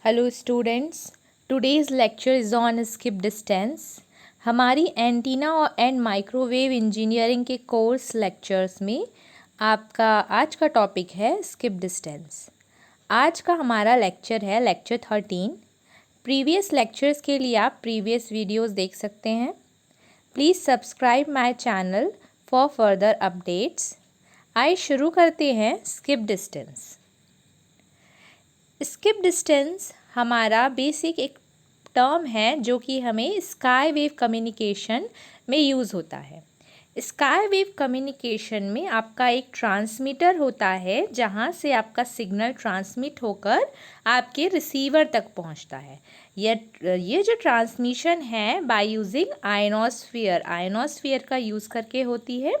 Hello students, today's lecture is on skip distance. हमारी antenna and microwave engineering के course lectures में आपका आज का टॉपिक है स्किप डिस्टेंस। आज का हमारा लेक्चर है लेक्चर 13। प्रीवियस लेक्चर्स के लिए आप प्रीवियस वीडियोस देख सकते हैं। Please subscribe my channel for further updates. आइए शुरू करते हैं स्किप डिस्टेंस। स्किप डिस्टेंस हमारा बेसिक एक टर्म है जो कि हमें स्काई वेव कम्युनिकेशन में यूज़ होता है। स्काई वेव कम्युनिकेशन में आपका एक ट्रांसमीटर होता है जहाँ से आपका सिग्नल ट्रांसमिट होकर आपके रिसीवर तक पहुँचता है। ये जो ट्रांसमिशन है बाय यूजिंग आयनोस्फीयर का यूज़ करके होती है।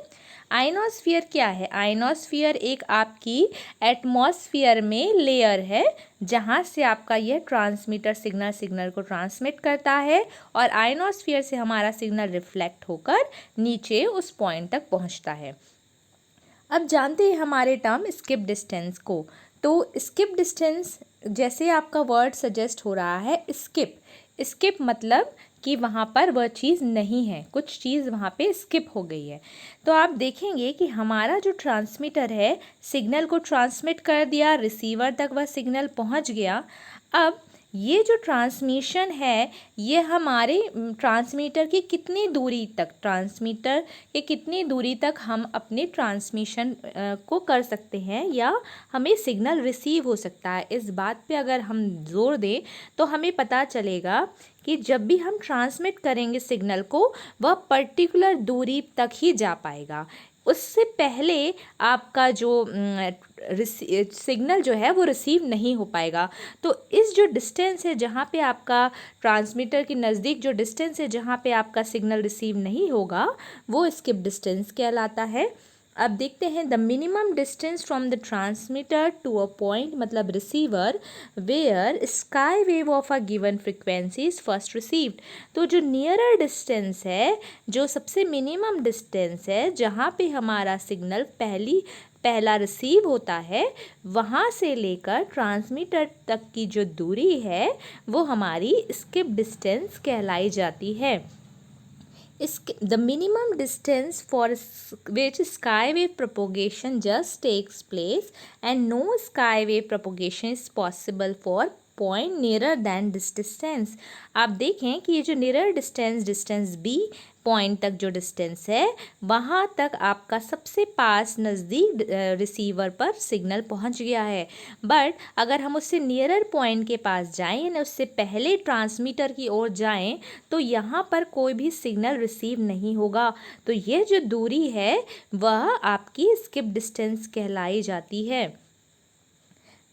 आयनोस्फीयर क्या है? आयनोस्फीयर एक आपकी एटमॉस्फेयर में लेयर है जहाँ से आपका यह ट्रांसमीटर सिग्नल को ट्रांसमिट करता है और आयनोस्फीयर से हमारा सिग्नल रिफ्लेक्ट होकर नीचे उस पॉइंट तक पहुँचता है। अब जानते हैं हमारे टर्म स्किप डिस्टेंस को। तो स्किप डिस्टेंस जैसे आपका वर्ड सजेस्ट हो रहा है स्किप मतलब कि वहाँ पर वह चीज़ नहीं है, कुछ चीज़ वहाँ पे स्किप हो गई है। तो आप देखेंगे कि हमारा जो ट्रांसमीटर है सिग्नल को ट्रांसमिट कर दिया, रिसीवर तक वह सिग्नल पहुँच गया। अब ये जो ट्रांसमिशन है ये हमारे ट्रांसमीटर की कितनी दूरी तक हम अपने ट्रांसमिशन को कर सकते हैं या हमें सिग्नल रिसीव हो सकता है, इस बात पे अगर हम जोर दें तो हमें पता चलेगा कि जब भी हम ट्रांसमिट करेंगे सिग्नल को वह पर्टिकुलर दूरी तक ही जा पाएगा। उससे पहले आपका जो सिग्नल जो है वो रिसीव नहीं हो पाएगा। तो इस जो डिस्टेंस है जहाँ पे आपका ट्रांसमीटर के नज़दीक जो डिस्टेंस है जहाँ पे आपका सिग्नल रिसीव नहीं होगा वो स्किप डिस्टेंस कहलाता है। अब देखते हैं the minimum distance from the transmitter to a point मतलब receiver where sky wave of a given frequency is first received. तो जो नियरर डिस्टेंस है, जो सबसे मिनिमम डिस्टेंस है जहाँ पे हमारा सिग्नल पहला रिसीव होता है, वहाँ से लेकर ट्रांसमीटर तक की जो दूरी है वो हमारी स्किप डिस्टेंस कहलाई जाती है। The minimum distance for which skywave propagation just takes place and no skywave propagation is possible for point nearer than this distance. आप देखें कि ये जो नियरर डिस्टेंस बी पॉइंट तक जो डिस्टेंस है वहाँ तक आपका सबसे पास नज़दीक रिसीवर पर सिग्नल पहुँच गया है। बट अगर हम उससे नियरर पॉइंट के पास जाएं यानी उससे पहले ट्रांसमीटर की ओर जाएं तो यहाँ पर कोई भी सिग्नल रिसीव नहीं होगा। तो ये जो दूरी है वह आपकी स्किप डिस्टेंस कहलाई जाती है।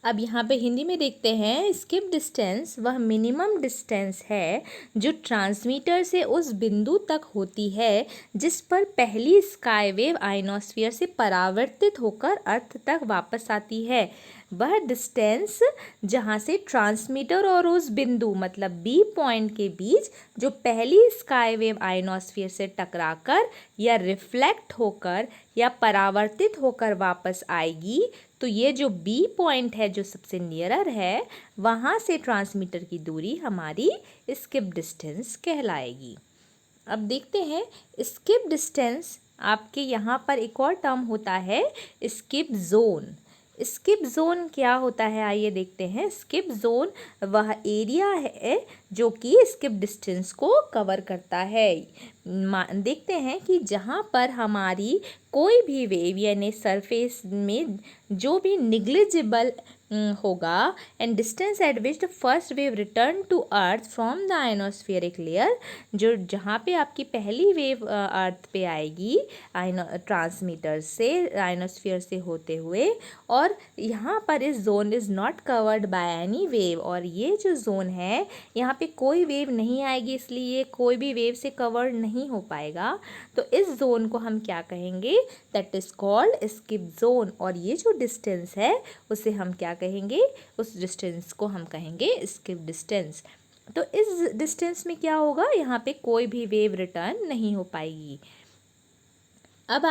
अब यहाँ पे हिंदी में देखते हैं स्किप डिस्टेंस वह मिनिमम डिस्टेंस है जो ट्रांसमीटर से उस बिंदु तक होती है जिस पर पहली स्काई वेव आयनोस्फीयर से परावर्तित होकर अर्थ तक वापस आती है। वह डिस्टेंस जहाँ से ट्रांसमीटर और उस बिंदु मतलब बी पॉइंट के बीच जो पहली स्काई वेव आयनोस्फीयर से टकराकर या रिफ्लेक्ट होकर या परावर्तित होकर वापस आएगी, तो ये जो बी पॉइंट है जो सबसे नियरर है वहाँ से ट्रांसमीटर की दूरी हमारी स्किप डिस्टेंस कहलाएगी। अब देखते हैं स्किप डिस्टेंस आपके यहाँ पर एक और टर्म होता है स्किप जोन। स्किप जोन क्या होता है आइए देखते हैं। स्किप जोन वह एरिया है जो कि स्किप डिस्टेंस को कवर करता है। देखते हैं कि जहाँ पर हमारी कोई भी वेव यानी सरफेस में जो भी निग्लिजिबल होगा and distance at which the first wave return to earth from the ionospheric layer, जो जहाँ पे आपकी पहली वेव अर्थ पे आएगी ट्रांसमीटर से आयनोस्फीयर से होते हुए, और यहाँ पर इस zone is not covered by any wave, और ये जो जोन है यहाँ पे कोई वेव नहीं आएगी इसलिए कोई भी वेव से कवर्ड नहीं हो पाएगा। तो इस जोन को हम क्या कहेंगे? That is called skip zone. और ये जो डिस्टेंस है उसे हम क्या कहेंगे? उस डिस्टेंस को हम कहेंगे स्किप डिस्टेंस। तो इस डिस्टेंस में क्या होगा? यहाँ पे कोई भी वेव रिटर्न नहीं हो पाएगी। अब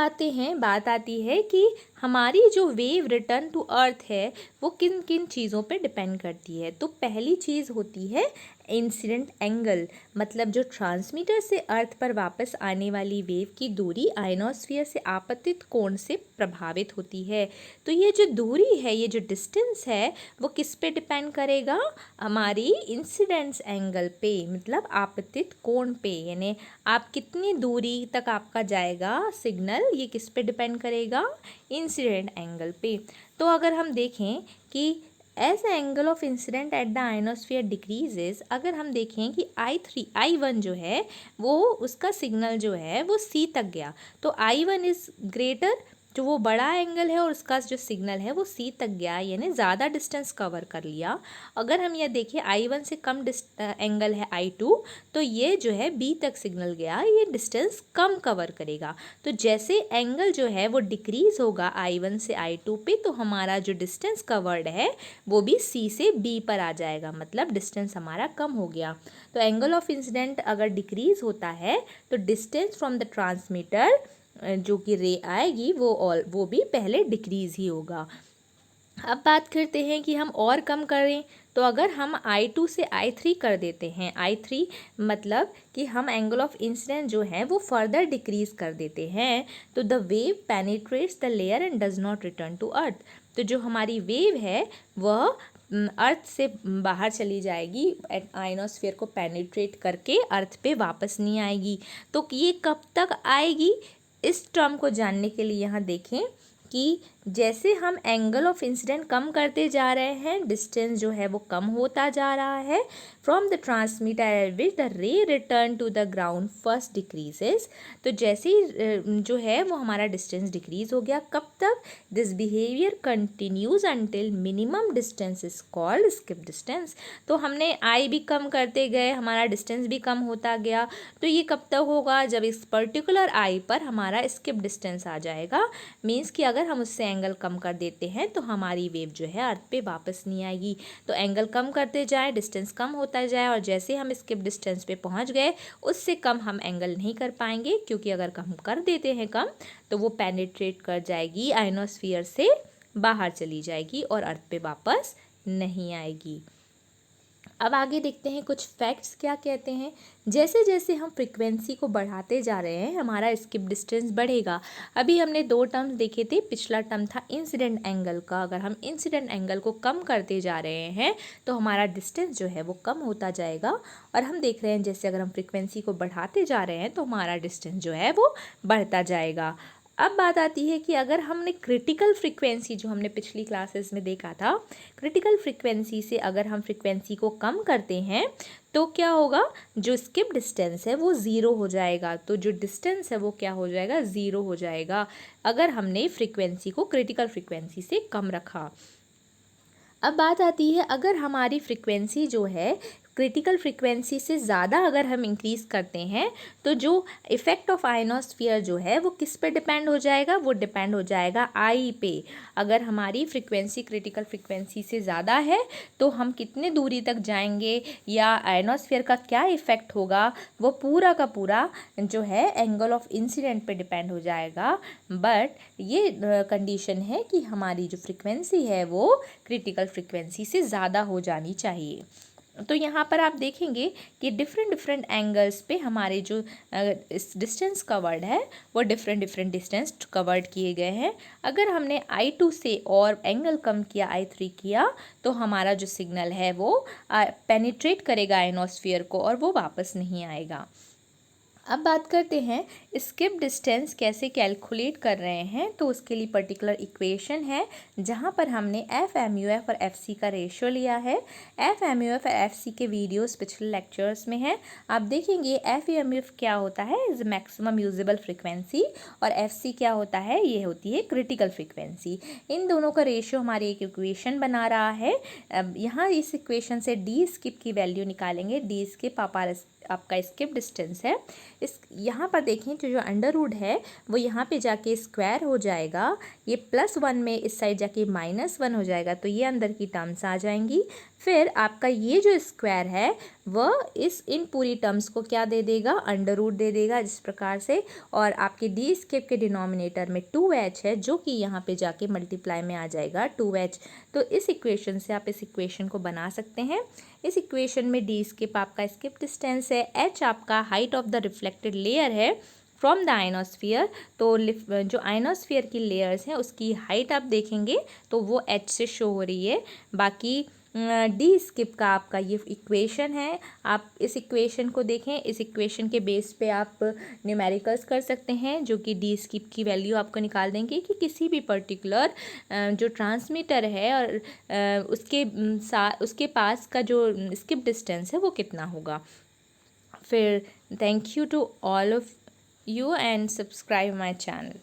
बात आती है कि हमारी जो वेव रिटर्न टू अर्थ है वो किन किन चीज़ों पे डिपेंड करती है। तो पहली चीज़ होती है इंसिडेंट एंगल, मतलब जो ट्रांसमीटर से अर्थ पर वापस आने वाली वेव की दूरी आयनोस्फीयर से आपतित कोण से प्रभावित होती है। तो ये जो दूरी है, ये जो डिस्टेंस है, वो किस पे डिपेंड करेगा? हमारी इंसिडेंस एंगल पे, मतलब आपतित कोण पे। यानी आप कितनी दूरी तक आपका जाएगा सिग्नल, ये किस पे डिपेंड करेगा? इंसिडेंट एंगल पे। तो अगर हम देखें कि as angle of incidence at the ionosphere decreases, अगर हम देखें कि I1 जो है वो उसका सिग्नल जो है वो C तक गया, तो I1 इज़ ग्रेटर, जो वो बड़ा एंगल है और उसका जो सिग्नल है वो C तक गया, यानी ज़्यादा डिस्टेंस कवर कर लिया। अगर हम ये देखें I1 से कम एंगल है I2, तो ये जो है B तक सिग्नल गया, ये डिस्टेंस कम कवर करेगा। तो जैसे एंगल जो है वो डिक्रीज होगा I1 से I2 पे, तो हमारा जो डिस्टेंस कवर्ड है वो भी C से B पर आ जाएगा, मतलब डिस्टेंस हमारा कम हो गया। तो एंगल ऑफ इंसिडेंट अगर डिक्रीज होता है तो डिस्टेंस फ्रॉम द ट्रांसमीटर जो कि रे आएगी वो भी पहले डिक्रीज ही होगा। अब बात करते हैं कि हम और कम करें। तो अगर हम I2 से I3 कर देते हैं, I3 मतलब कि हम एंगल ऑफ इंसिडेंट जो है वो फर्दर डिक्रीज कर देते हैं, तो the wave penetrates the layer and does not return to earth. तो जो हमारी वेव है वह अर्थ से बाहर चली जाएगी, आयनोस्फीयर को पेनिट्रेट करके अर्थ पे वापस नहीं आएगी। तो ये कब तक आएगी, इस टर्म को जानने के लिए यहाँ देखें कि जैसे हम एंगल ऑफ इंसिडेंट कम करते जा रहे हैं, डिस्टेंस जो है वो कम होता जा रहा है from the transmitter at which the ray return to the ground first decreases. तो जैसे ही जो है वो हमारा डिस्टेंस डिक्रीज हो गया, कब तक? This behaviour continues until minimum distance is called skip distance. तो हमने आई भी कम करते गए, हमारा डिस्टेंस भी कम होता गया। तो ये कब तक होगा? जब इस पर्टिकुलर आई पर हमारा स्किप डिस्टेंस आ जाएगा। मीन्स कि अगर हम उससे एंगल कम कर देते हैं तो हमारी वेव जो है अर्थ पे वापस नहीं आएगी। तो एंगल कम करते जाए, डिस्टेंस कम होता जाए, और जैसे हम स्किप डिस्टेंस पे पहुंच गए उससे कम हम एंगल नहीं कर पाएंगे, क्योंकि अगर हम कर देते हैं कम तो वो पेनिट्रेट कर जाएगी, आयनोस्फीयर से बाहर चली जाएगी और अर्थ पे वापस नहीं आएगी। अब आगे देखते हैं कुछ फैक्ट्स क्या कहते हैं। जैसे जैसे हम फ्रीक्वेंसी को बढ़ाते जा रहे हैं हमारा स्किप डिस्टेंस बढ़ेगा। अभी हमने दो टर्म्स देखे थे, पिछला टर्म था इंसिडेंट एंगल का। अगर हम इंसिडेंट एंगल को कम करते जा रहे हैं तो हमारा डिस्टेंस जो है वो कम होता जाएगा। और हम देख रहे हैं जैसे अगर हम फ्रीक्वेंसी को बढ़ाते जा रहे हैं तो हमारा डिस्टेंस जो है वो बढ़ता जाएगा। अब बात आती है कि अगर हमने क्रिटिकल फ्रीक्वेंसी, जो हमने पिछली क्लासेस में देखा था, क्रिटिकल फ्रीक्वेंसी से अगर हम फ्रीक्वेंसी को कम करते हैं तो क्या होगा? जो स्किप डिस्टेंस है वो ज़ीरो हो जाएगा। तो जो डिस्टेंस है वो क्या हो जाएगा? ज़ीरो हो जाएगा, अगर हमने फ्रीक्वेंसी को क्रिटिकल फ्रीक्वेंसी से कम रखा। अब बात आती है, अगर हमारी फ्रीक्वेंसी जो है क्रिटिकल फ्रीक्वेंसी से ज़्यादा अगर हम इंक्रीज़ करते हैं तो जो इफ़ेक्ट ऑफ आयनोस्फीयर जो है वो किस पे डिपेंड हो जाएगा? वो डिपेंड हो जाएगा आई पे। अगर हमारी फ्रीक्वेंसी क्रिटिकल फ्रीक्वेंसी से ज़्यादा है तो हम कितने दूरी तक जाएंगे या आयनोस्फीयर का क्या इफ़ेक्ट होगा, वो पूरा का पूरा जो है एंगल ऑफ इंसिडेंट पे डिपेंड हो जाएगा। बट ये कंडीशन है कि हमारी जो फ्रीक्वेंसी है वो क्रिटिकल फ्रीक्वेंसी से ज़्यादा हो जानी चाहिए। तो यहाँ पर आप देखेंगे कि डिफरेंट एंगल्स पे हमारे जो डिस्टेंस कवर्ड है वो डिफरेंट डिस्टेंस कवर्ड किए गए हैं। अगर हमने I2 से और एंगल कम किया, I3 किया, तो हमारा जो सिग्नल है वो पेनिट्रेट करेगा आयनोस्फीयर को और वो वापस नहीं आएगा। अब बात करते हैं स्किप डिस्टेंस कैसे कैलकुलेट कर रहे हैं। तो उसके लिए पर्टिकुलर इक्वेशन है जहाँ पर हमने FMUF और FC का रेशियो लिया है। FMUF और FC के वीडियोस पिछले लेक्चर्स में हैं, आप देखेंगे। FMUF क्या होता है? इज मैक्सिमम यूजेबल फ्रीक्वेंसी, और FC क्या होता है? ये होती है क्रिटिकल फ्रीक्वेंसी। इन दोनों का रेशियो हमारी एक इक्वेशन बना रहा है। अब यहाँ इस इक्वेशन से डी स्किप की वैल्यू निकालेंगे। डी स्किप आपका स्किप डिस्टेंस है। इस यहाँ पर देखें तो जो अंडर रूट है वो यहाँ पे जाके स्क्वायर हो जाएगा, ये +1 में इस साइड जाके -1 हो जाएगा, तो ये अंदर की टर्म्स आ जाएंगी। फिर आपका ये जो स्क्वायर है वह इस इन पूरी टर्म्स को क्या दे देगा, अंडर रूट दे देगा जिस प्रकार से, और आपके डी स्किप के डिनोमिनेटर में 2h है जो कि यहाँ पे जाके मल्टीप्लाई में आ जाएगा 2h। तो इस इक्वेशन से आप इस इक्वेशन को बना सकते हैं। इस इक्वेशन में डी स्किप आपका स्किप डिस्टेंस है, h आपका height of the reflected layer है फ्रॉम द आइनोस्फीयर। तो जो आइनोस्फीयर की लेयर्स हैं उसकी हाइट आप देखेंगे तो वो h से शो हो रही है। बाकी डी स्किप का आपका ये इक्वेशन है, आप इस इक्वेशन को देखें, इस इक्वेशन के बेस पे आप न्यूमेरिकल्स कर सकते हैं जो कि डी स्किप की वैल्यू आपको निकाल देंगे कि किसी भी पर्टिकुलर जो ट्रांसमीटर है और उसके पास का जो स्किप डिस्टेंस है वो कितना होगा। फिर thank you to all of you and subscribe my channel.